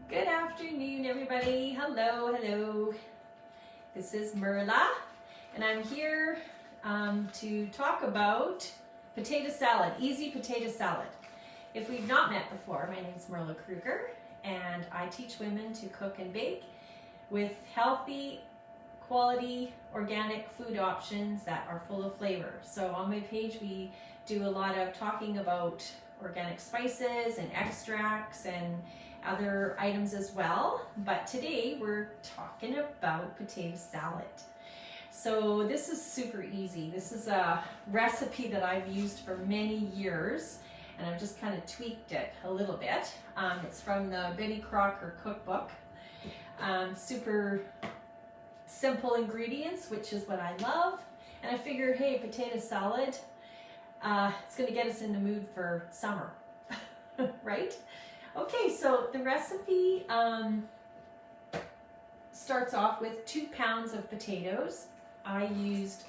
Good afternoon, everybody. Hello, hello. This is Merla, and I'm here to talk about potato salad, easy potato salad. If we've not met before, my name is Merla Kruger, and I teach women to cook and bake with healthy, quality, organic food options that are full of flavor. So on my page, we do a lot of talking about organic spices and extracts and other items as well, but today we're talking about potato salad. So this is super easy. This is a recipe that I've used for many years, and I've just kind of tweaked it a little bit. It's from the Betty Crocker cookbook. Super simple ingredients, which is what I love, and I figured, hey, potato salad, it's going to get us in the mood for summer, right? Okay, so the recipe starts off with 2 pounds of potatoes. I used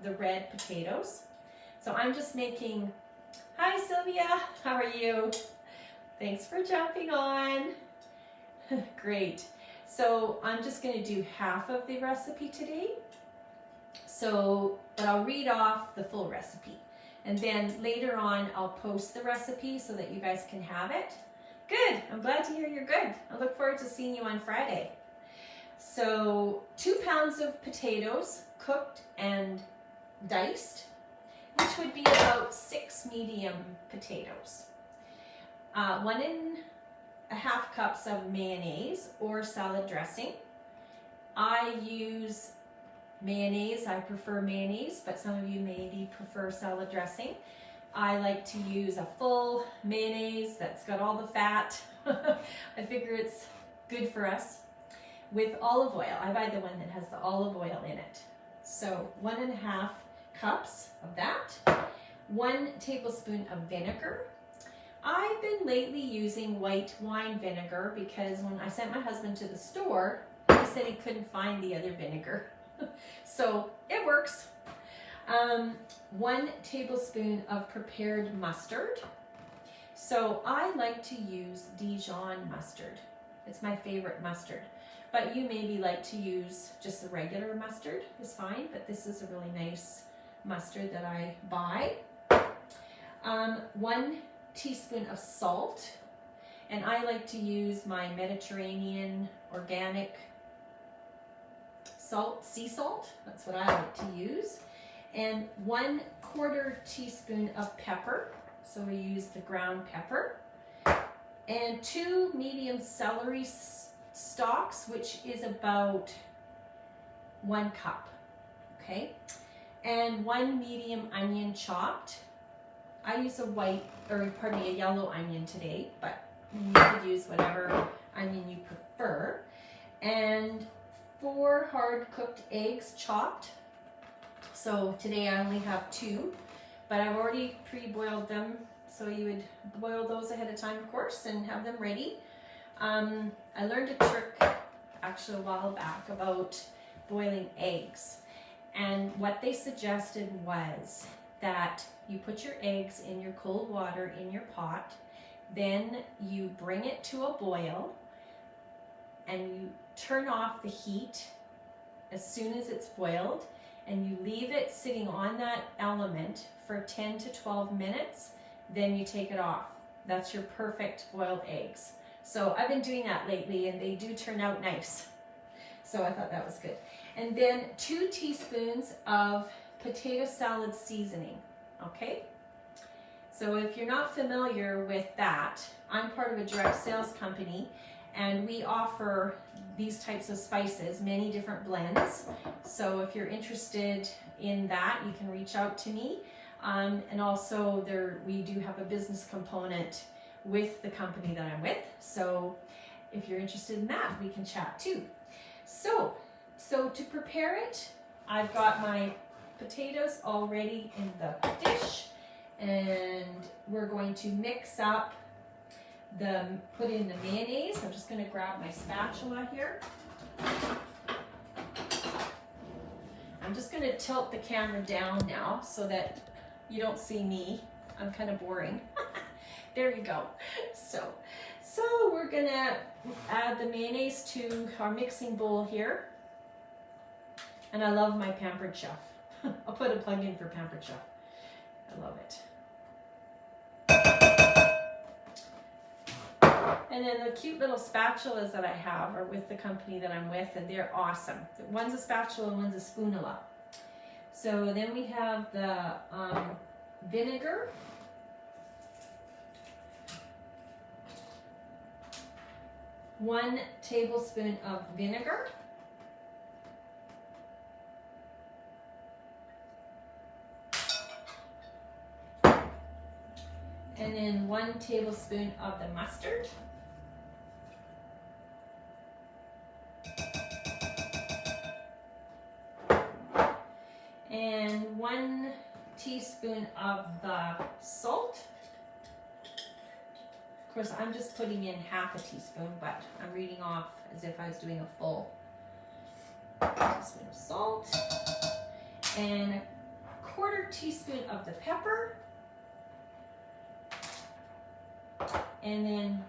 the red potatoes. So I'm just making, hi Sylvia, how are you? Thanks for jumping on. Great. So I'm just going to do half of the recipe today. But I'll read off the full recipe. And then later on, I'll post the recipe so that you guys can have it. Good, I'm glad to hear you're good. I look forward to seeing you on Friday. So 2 pounds of potatoes, cooked and diced, which would be about 6 medium potatoes. 1.5 cups of mayonnaise or salad dressing. I use mayonnaise, I prefer mayonnaise, but some of you maybe prefer salad dressing. I like to use a full mayonnaise that's got all the fat. I figure it's good for us. With olive oil, I buy the one that has the olive oil in it. So 1.5 cups of that. 1 tablespoon of vinegar. I've been lately using white wine vinegar because when I sent my husband to the store, he said he couldn't find the other vinegar. So it works. 1 tablespoon of prepared mustard. So I like to use Dijon mustard. It's my favorite mustard. But you maybe like to use just the regular mustard, is fine, but this is a really nice mustard that I buy. 1 teaspoon of salt, and I like to use my Mediterranean organic salt, sea salt, that's what I like to use. And 1/4 teaspoon of pepper, so we use the ground pepper. And 2 medium celery stalks, which is about 1 cup, okay? And 1 medium onion chopped. I use a yellow onion today, but you could use whatever onion you prefer. And 4 hard cooked eggs chopped. So today I only have 2, but I've already pre-boiled them. So you would boil those ahead of time, of course, and have them ready. I learned a trick actually a while back about boiling eggs. And what they suggested was that you put your eggs in your cold water in your pot, then you bring it to a boil, and you turn off the heat as soon as it's boiled, and you leave it sitting on that element for 10 to 12 minutes, then you take it off. That's your perfect boiled eggs. So I've been doing that lately, and they do turn out nice. So I thought that was good. And then 2 teaspoons of potato salad seasoning, okay? So if you're not familiar with that, I'm part of a direct sales company, and we offer these types of spices, many different blends. So if you're interested in that, you can reach out to me. And also we do have a business component with the company that I'm with. So if you're interested in that, we can chat too. So to prepare it, I've got my potatoes already in the dish, and we're going to mix up put in the mayonnaise. I'm just going to grab my spatula here. I'm just going to tilt the camera down now so that you don't see me. I'm kind of boring. There you go. So we're gonna add the mayonnaise to our mixing bowl here. And I love my Pampered Chef. I'll put a plug in for Pampered Chef. I love it. And then the cute little spatulas that I have are with the company that I'm with, and they're awesome. One's a spatula and one's a spoonula. So then we have the vinegar. One tablespoon of vinegar. And then 1 tablespoon of the mustard. And 1 teaspoon of the salt. Of course, I'm just putting in half a teaspoon, but I'm reading off as if I was doing a full teaspoon of salt. And 1/4 teaspoon of the pepper. And then,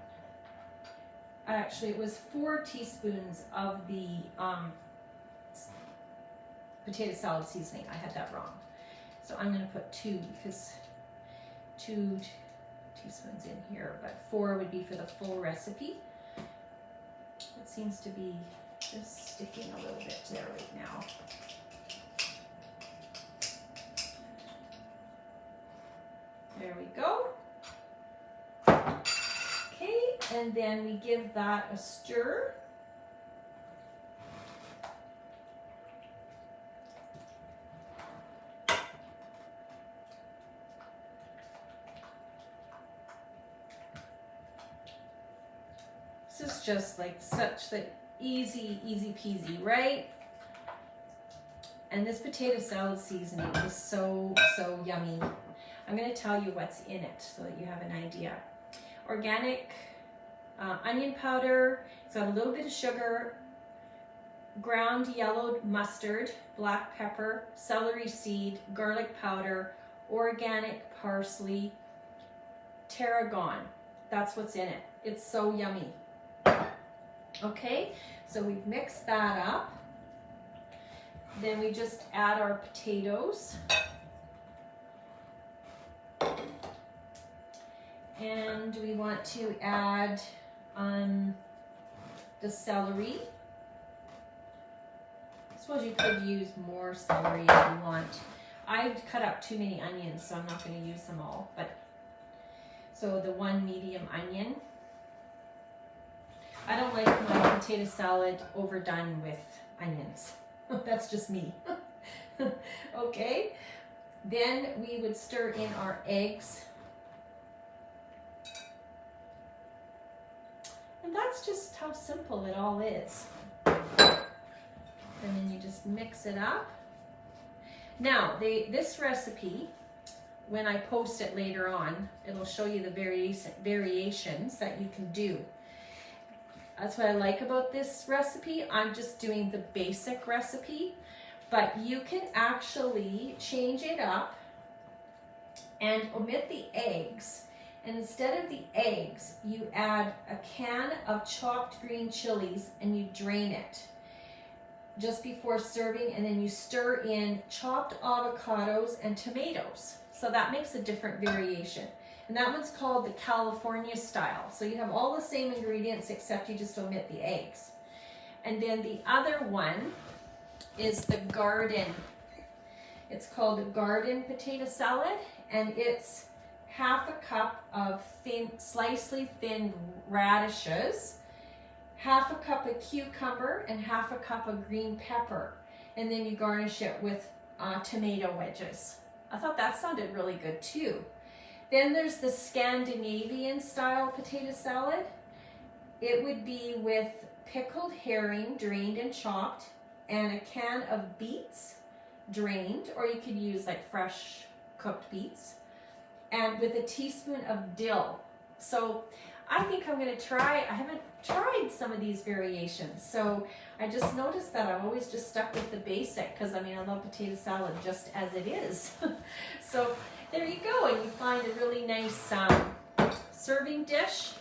actually it was 4 teaspoons of the potato salad seasoning. I had that wrong. So I'm gonna put 2 because 2 teaspoons in here, but 4 would be for the full recipe. It seems to be just sticking a little bit there right now. There we go. Okay, and then we give that a stir. This is just like such the easy peasy, right? And this potato salad seasoning is so yummy. I'm going to tell you what's in it so that you have an idea. Organic onion powder. It's got a little bit of sugar, ground yellow mustard, black pepper, celery seed, garlic powder, organic parsley, tarragon. That's what's in it. It's so yummy. Okay, so we've mixed that up. Then we just add our potatoes. And we want to add the celery. I suppose you could use more celery if you want. I've cut up too many onions, so I'm not going to use them all. But so the 1 medium onion. I don't like my potato salad overdone with onions. That's just me. Okay. Then we would stir in our eggs. And that's just how simple it all is. And then you just mix it up. Now, this recipe, when I post it later on, it'll show you the variations that you can do. That's what I like about this recipe. I'm just doing the basic recipe, but you can actually change it up and omit the eggs. And instead of the eggs, you add a can of chopped green chilies and you drain it just before serving, and then you stir in chopped avocados and tomatoes. So that makes a different variation. And that one's called the California style. So you have all the same ingredients except you just omit the eggs. And then the other one is the garden. It's called the garden potato salad, and it's 1/2 cup of slicely thin radishes, 1/2 cup of cucumber, and 1/2 cup of green pepper. And then you garnish it with tomato wedges. I thought that sounded really good too. Then there's the Scandinavian style potato salad. It would be with pickled herring, drained and chopped, and a can of beets, drained, or you could use like fresh cooked beets, and with a teaspoon of dill. So I think I'm going to try, I haven't tried some of these variations, so I just noticed that I've always just stuck with the basic, because I mean I love potato salad just as it is. So there you go, and you find a really nice serving dish.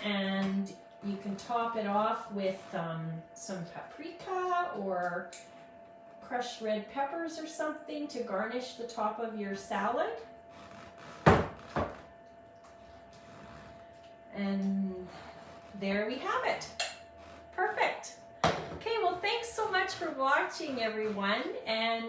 and you can top it off with some paprika or crushed red peppers or something to garnish the top of your salad. And there we have it. Perfect. Okay, well, thanks so much for watching, everyone. And